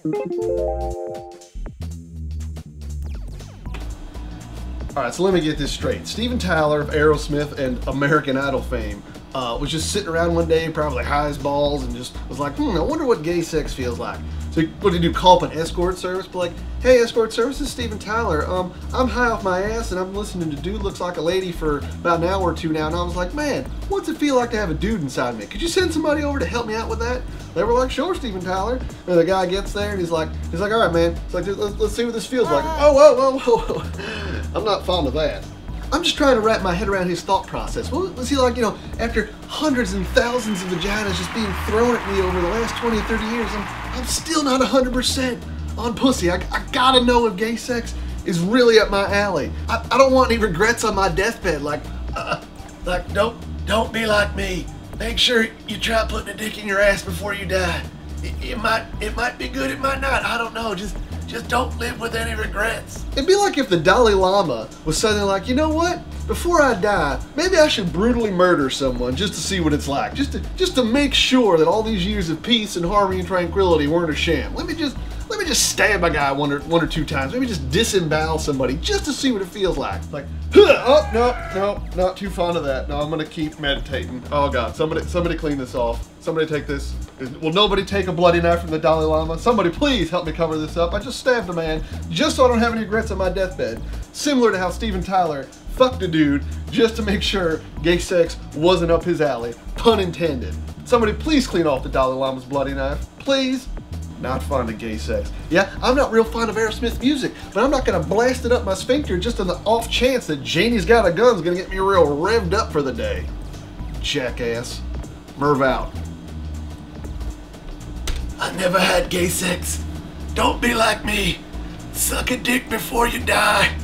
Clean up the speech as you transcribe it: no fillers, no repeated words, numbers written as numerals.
Alright, so let me get this straight. Steven Tyler of Aerosmith and American Idol fame was just sitting around one day, probably high as balls, and just was like, I wonder what gay sex feels like. So what did he do? Call up an escort service? Be like, hey, escort service, this is Steven Tyler. I'm high off my ass and I'm listening to Dude Looks Like a Lady for about an hour or two now, and I was like, man, what's it feel like to have a dude inside me? Could you send somebody over to help me out with that? They were like, sure, Steven Tyler. And the guy gets there and he's like, all right, man. It's like, let's see what this feels like. Oh, whoa, whoa, whoa. I'm not fond of that. I'm just trying to wrap my head around his thought process. What was he like, after hundreds and thousands of vaginas just being thrown at me over the last 20 or 30 years, I'm still not 100% on pussy. I gotta know if gay sex is really up my alley. I don't want any regrets on my deathbed, like don't be like me. Make sure you try putting a dick in your ass before you die. It might be good, it might not, I don't know. Just don't live with any regrets. It'd be like if the Dalai Lama was suddenly like, you know what? Before I die, maybe I should brutally murder someone just to see what it's like. Just to make sure that all these years of peace and harmony and tranquility weren't a sham. Let me just stab a guy one or two times. Maybe just disembowel somebody just to see what it feels like. Like, oh, no, not too fond of that. No, I'm gonna keep meditating. Oh God, somebody clean this off. Somebody take this. Will nobody take a bloody knife from the Dalai Lama? Somebody please help me cover this up. I just stabbed a man just so I don't have any regrets on my deathbed. Similar to how Steven Tyler fucked a dude just to make sure gay sex wasn't up his alley. Pun intended. Somebody please clean off the Dalai Lama's bloody knife. Please. Not fond of gay sex. Yeah, I'm not real fond of Aerosmith music, but I'm not gonna blast it up my sphincter just on the off chance that Janie's Got a Gun's gonna get me real revved up for the day. Jackass. Merv out. I never had gay sex. Don't be like me. Suck a dick before you die.